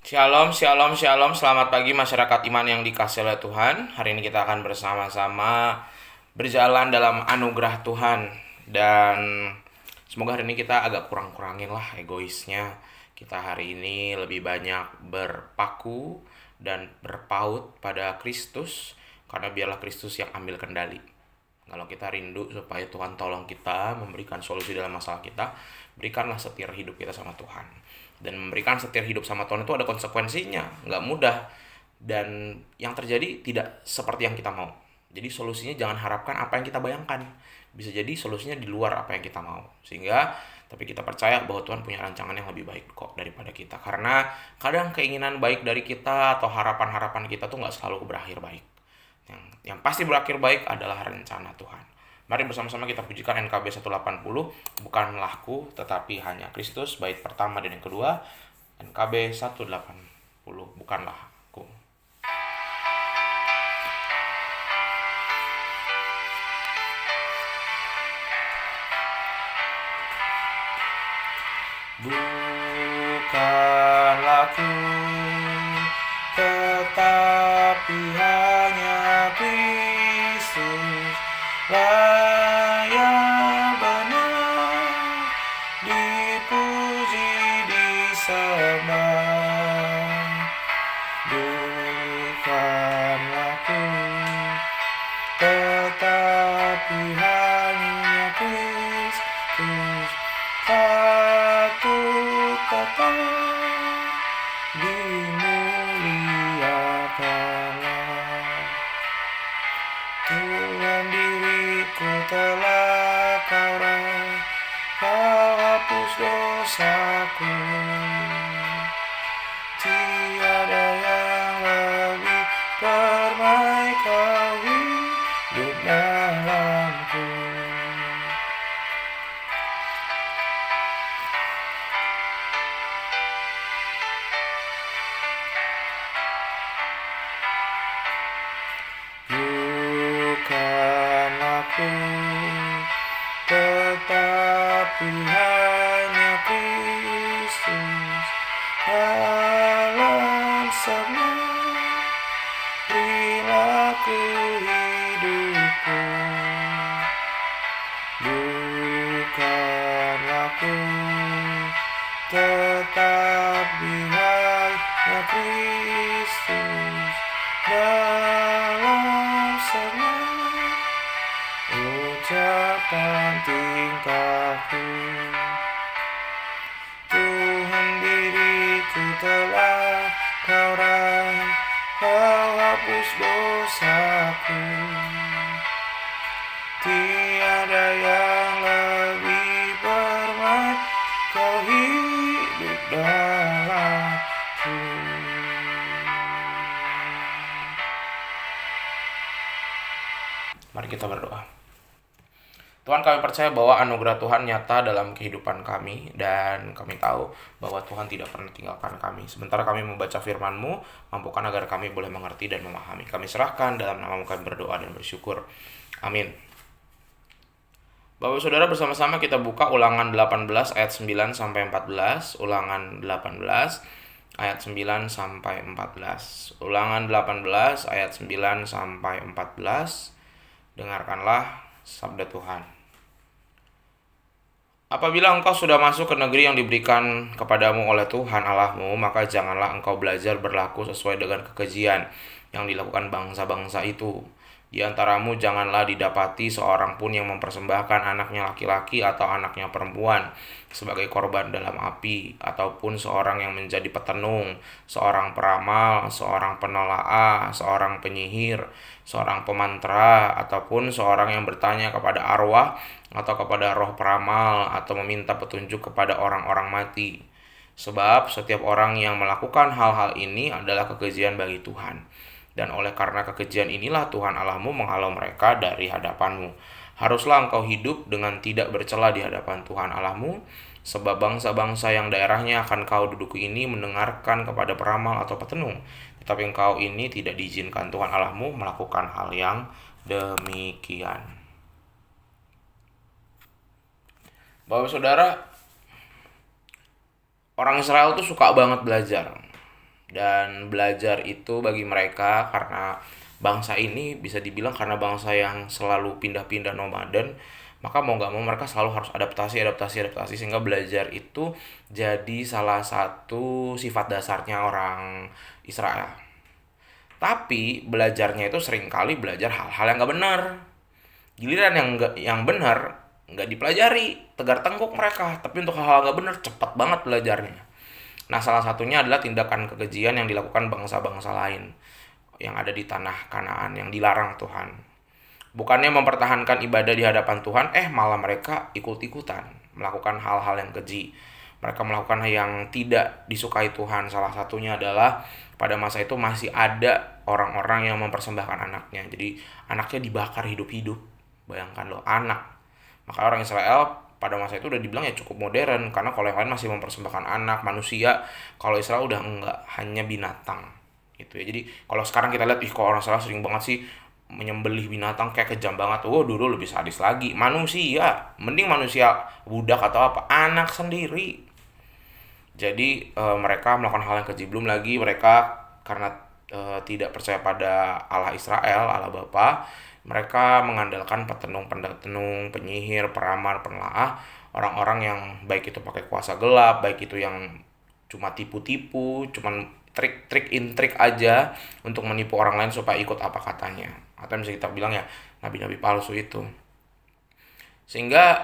Shalom, shalom, shalom. Selamat pagi masyarakat iman yang dikasihi oleh Tuhan. Hari ini kita akan bersama-sama berjalan dalam anugerah Tuhan. Dan semoga hari ini kita agak kurang-kurangin lah egoisnya. Kita hari ini lebih banyak berpaku dan berpaut pada Kristus. Karena biarlah Kristus yang ambil kendali. Kalau kita rindu supaya Tuhan tolong kita, memberikan solusi dalam masalah kita, berikanlah setir hidup kita sama Tuhan. Dan memberikan setir hidup sama Tuhan itu ada konsekuensinya, nggak mudah. Dan yang terjadi tidak seperti yang kita mau. Jadi solusinya jangan harapkan apa yang kita bayangkan. Bisa jadi solusinya di luar apa yang kita mau. Tapi kita percaya bahwa Tuhan punya rancangan yang lebih baik kok daripada kita. Karena kadang keinginan baik dari kita atau harapan-harapan kita tuh nggak selalu berakhir baik. Yang pasti berakhir baik adalah rencana Tuhan. Mari bersama-sama kita pujikan NKB 180, bukanlahku tetapi hanya Kristus, bait pertama dan yang kedua. NKB 180, bukanlah aku. Bukanlah aku tetapi hanya Kristus lah yang benar dipuji disembah. Bukanlah aku tetapi hanya Kristus patut tetap dimuliakanlah. Tuhan diriku telah kau hapus dosaku. Tiada yang lebih permai kau hidup dalamku. Bukan aku tetapi hanya Kristus dalam semua perilaku hidupku. Bukan aku tetapi hanya Kristus dalam semua ucapan tingkahku. Tuhan diriku telah kau hapus dosaku. Tiada yang lebih permai kau hidup dalamku. Mari kita berdoa. Tuhan, kami percaya bahwa anugerah Tuhan nyata dalam kehidupan kami, dan kami tahu bahwa Tuhan tidak pernah tinggalkan kami. Sementara kami membaca firman-Mu, mampukan agar kami boleh mengerti dan memahami. Kami serahkan dalam nama-Mu, kami berdoa dan bersyukur. Amin. Bapak Saudara, bersama-sama kita buka Ulangan 18 ayat 9 sampai 14. Ulangan 18 ayat 9 sampai 14. Ulangan 18 ayat 9 sampai 14. Dengarkanlah sabda Tuhan. Apabila engkau sudah masuk ke negeri yang diberikan kepadamu oleh Tuhan Allahmu, maka janganlah engkau belajar berlaku sesuai dengan kekejian yang dilakukan bangsa-bangsa itu. Di antaramu janganlah didapati seorang pun yang mempersembahkan anaknya laki-laki atau anaknya perempuan sebagai korban dalam api, ataupun seorang yang menjadi petenung, seorang peramal, seorang penelaah, seorang penyihir, seorang pemantra, ataupun seorang yang bertanya kepada arwah atau kepada roh peramal, atau meminta petunjuk kepada orang-orang mati. Sebab setiap orang yang melakukan hal-hal ini adalah kekejian bagi Tuhan. Dan oleh karena kekejian inilah Tuhan Allahmu menghalau mereka dari hadapanmu. Haruslah engkau hidup dengan tidak bercela di hadapan Tuhan Allahmu, sebab bangsa-bangsa yang daerahnya akan kau duduki ini mendengarkan kepada peramal atau petenung. Tetapi engkau ini tidak diizinkan Tuhan Allahmu melakukan hal yang demikian. Bapak Saudara, orang Israel tuh suka banget belajar. Dan belajar itu bagi mereka, karena bangsa ini bisa dibilang karena bangsa yang selalu pindah-pindah nomaden, maka mau nggak mau mereka selalu harus adaptasi, sehingga belajar itu jadi salah satu sifat dasarnya orang Israel. Tapi belajarnya itu seringkali belajar hal-hal yang nggak benar. Giliran yang benar nggak dipelajari, tegar tengkuk mereka. Tapi untuk hal-hal nggak benar cepat banget belajarnya. Nah, salah satunya adalah tindakan kekejian yang dilakukan bangsa-bangsa lain yang ada di tanah Kanaan yang dilarang Tuhan. Bukannya mempertahankan ibadah di hadapan Tuhan, malah mereka ikut-ikutan melakukan hal-hal yang keji. Mereka melakukan hal yang tidak disukai Tuhan. Salah satunya adalah pada masa itu masih ada orang-orang yang mempersembahkan anaknya. Jadi anaknya dibakar hidup-hidup. Bayangkan loh, anak. Maka orang Israel pada masa itu udah dibilang ya cukup modern, karena kalau yang lain masih mempersembahkan anak, manusia. Kalau Israel udah enggak, hanya binatang gitu ya. Jadi kalau sekarang kita lihat, kok orang Israel sering banget sih menyembelih binatang, kayak kejam banget. Dulu lebih sadis lagi. Manusia, mending manusia budak atau apa, anak sendiri. Jadi mereka melakukan hal yang keji. Belum lagi mereka karena tidak percaya pada Allah Israel, Allah Bapa, mereka mengandalkan petenung, penyihir, peramal, penelaah, orang-orang yang baik itu pakai kuasa gelap, baik itu yang cuma tipu-tipu, cuman trik-trik intrik aja untuk menipu orang lain supaya ikut apa katanya. Atau bisa kita bilang ya nabi-nabi palsu itu. Sehingga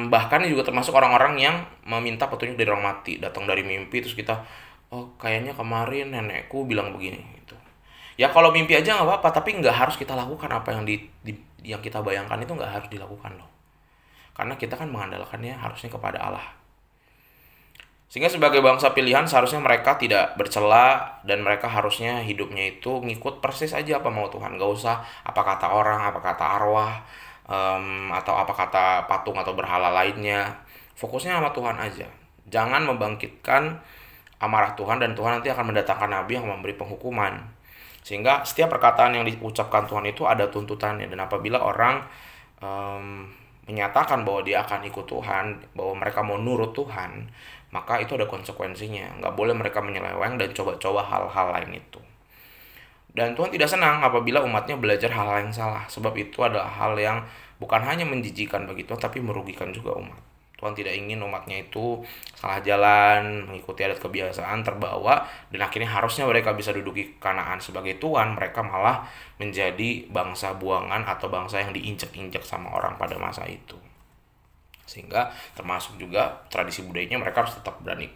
bahkan juga termasuk orang-orang yang meminta petunjuk dari orang mati, datang dari mimpi, terus kita, kayaknya kemarin nenekku bilang begini gitu. Ya kalau mimpi aja nggak apa-apa, tapi nggak harus kita lakukan apa yang yang kita bayangkan, itu nggak harus dilakukan loh. Karena kita kan mengandalkannya harusnya kepada Allah. Sehingga sebagai bangsa pilihan seharusnya mereka tidak bercela, dan mereka harusnya hidupnya itu ngikut persis aja apa mau Tuhan. Gak usah apa kata orang, apa kata arwah, atau apa kata patung atau berhala lainnya. Fokusnya sama Tuhan aja. Jangan membangkitkan amarah Tuhan, dan Tuhan nanti akan mendatangkan nabi yang memberi penghukuman. Sehingga setiap perkataan yang diucapkan Tuhan itu ada tuntutannya. Dan apabila orang menyatakan bahwa dia akan ikut Tuhan, bahwa mereka mau nurut Tuhan, maka itu ada konsekuensinya. Nggak boleh mereka menyeleweng dan coba-coba hal-hal lain itu. Dan Tuhan tidak senang apabila umatnya belajar hal-hal yang salah. Sebab itu adalah hal yang bukan hanya menjijikan bagi Tuhan, tapi merugikan juga umat. Tuhan tidak ingin umatnya itu salah jalan, mengikuti adat kebiasaan, terbawa, dan akhirnya harusnya mereka bisa duduki Kanaan sebagai tuan, mereka malah menjadi bangsa buangan atau bangsa yang diinjek-injek sama orang pada masa itu. Sehingga termasuk juga tradisi budayanya, mereka harus tetap berani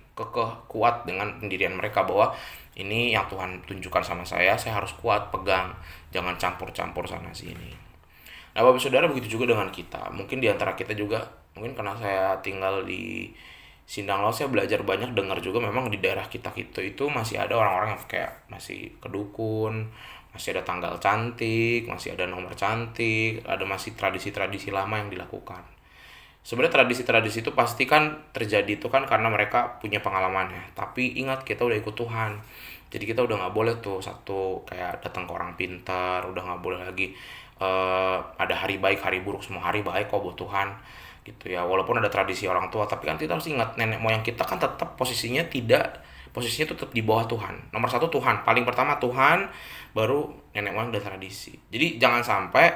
kuat dengan pendirian mereka bahwa ini yang Tuhan tunjukkan sama saya harus kuat pegang, jangan campur-campur sana sini. Nah, Bapak Saudara, begitu juga dengan kita. Mungkin di antara kita juga, mungkin karena saya tinggal di Sindang Laut, saya belajar banyak dengar juga memang di daerah kita itu masih ada orang-orang yang kayak masih kedukun, masih ada tanggal cantik, masih ada nomor cantik, ada masih tradisi-tradisi lama yang dilakukan. Sebenarnya tradisi-tradisi itu pasti kan terjadi itu kan karena mereka punya pengalamannya. Tapi ingat, kita udah ikut Tuhan. Jadi kita udah nggak boleh tuh satu kayak datang ke orang pintar, udah nggak boleh lagi ada hari baik hari buruk, semua hari baik kok buat Tuhan gitu ya. Walaupun ada tradisi orang tua, tapi kan kita harus ingat nenek moyang kita kan tetap posisinya tetap di bawah Tuhan. Nomor satu Tuhan, paling pertama Tuhan, baru nenek moyang dan tradisi. Jadi jangan sampai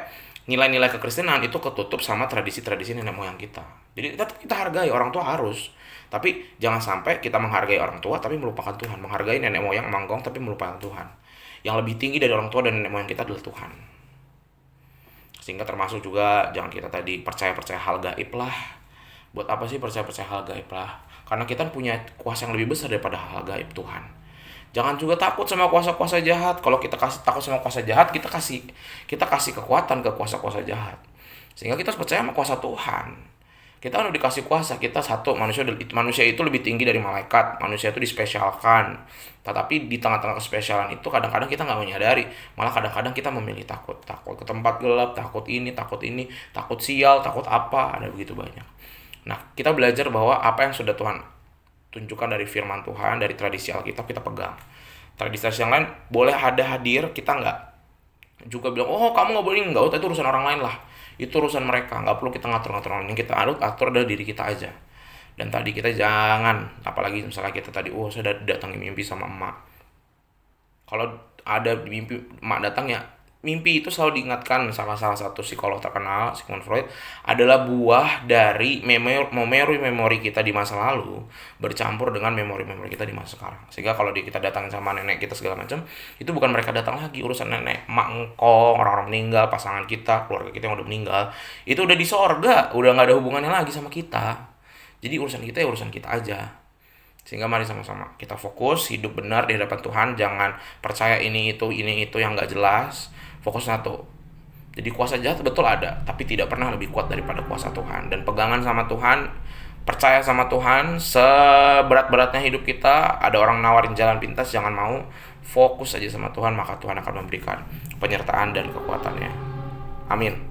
nilai-nilai kekristenan itu ketutup sama tradisi-tradisi nenek moyang kita. Jadi tetap kita hargai orang tua harus, tapi jangan sampai kita menghargai orang tua tapi melupakan Tuhan, menghargai nenek moyang manggong tapi melupakan Tuhan. Yang lebih tinggi dari orang tua dan nenek moyang kita adalah Tuhan. Sehingga termasuk juga jangan kita tadi percaya-percaya hal gaib lah. Buat apa sih percaya-percaya hal gaib lah? Karena kita punya kuasa yang lebih besar daripada hal gaib Tuhan. Jangan juga takut sama kuasa-kuasa jahat. Kalau kita takut sama kuasa jahat, kita kasih kekuatan ke kuasa-kuasa jahat. Sehingga kita harus percaya sama kuasa Tuhan. Kita udah dikasih kuasa, kita satu, manusia itu lebih tinggi dari malaikat. Manusia itu dispesialkan. Tetapi di tengah-tengah kespesialan itu kadang-kadang kita nggak menyadari. Malah kadang-kadang kita memilih takut ke tempat gelap, takut ini, takut sial, takut apa, ada begitu banyak. Nah, kita belajar bahwa apa yang sudah Tuhan tunjukkan dari firman Tuhan, dari tradisi Alkitab, kita pegang. Tradisi yang lain boleh ada hadir, kita nggak juga bilang, kamu nggak boleh, nggak, itu urusan orang lain lah. Itu urusan mereka, nggak perlu kita ngatur-ngatur orang. Yang kita atur adalah diri kita aja. Dan tadi kita jangan, apalagi misalnya kita tadi, saya datangi mimpi sama emak. Kalau ada mimpi emak datang ya, mimpi itu selalu diingatkan sama salah satu psikolog terkenal, Sigmund Freud, adalah buah dari memori kita di masa lalu bercampur dengan memori-memori kita di masa sekarang. Sehingga kalau kita datang sama nenek kita segala macam, itu bukan mereka datang lagi, urusan nenek, mak engkong, orang-orang meninggal, pasangan kita, keluarga kita yang udah meninggal, itu udah di sorga, udah nggak ada hubungannya lagi sama kita. Jadi urusan kita ya urusan kita aja. Sehingga mari sama-sama kita fokus hidup benar di hadapan Tuhan, jangan percaya ini itu yang nggak jelas. Fokus satu. Jadi kuasa jahat betul ada, tapi tidak pernah lebih kuat daripada kuasa Tuhan. Dan pegangan sama Tuhan, percaya sama Tuhan, seberat-beratnya hidup kita, ada orang nawarin jalan pintas, jangan mau. Fokus aja sama Tuhan, maka Tuhan akan memberikan penyertaan dan kekuatannya. Amin.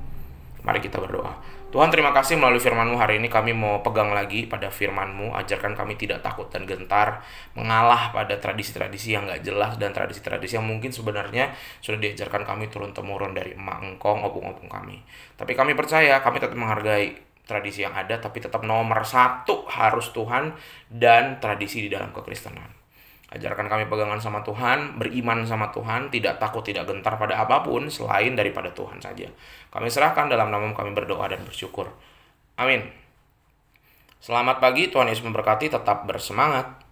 Mari kita berdoa. Tuhan, terima kasih melalui firman-Mu hari ini kami mau pegang lagi pada firman-Mu. Ajarkan kami tidak takut dan gentar mengalah pada tradisi-tradisi yang gak jelas dan tradisi-tradisi yang mungkin sebenarnya sudah diajarkan kami turun-temurun dari emak engkong, opung-opung kami. Tapi kami percaya, kami tetap menghargai tradisi yang ada, tapi tetap nomor satu harus Tuhan dan tradisi di dalam kekristenan. Ajarkan kami pegangan sama Tuhan, beriman sama Tuhan, tidak takut, tidak gentar pada apapun selain daripada Tuhan saja. Kami serahkan dalam nama-Mu kami berdoa dan bersyukur. Amin. Selamat pagi, Tuhan Yesus memberkati, tetap bersemangat.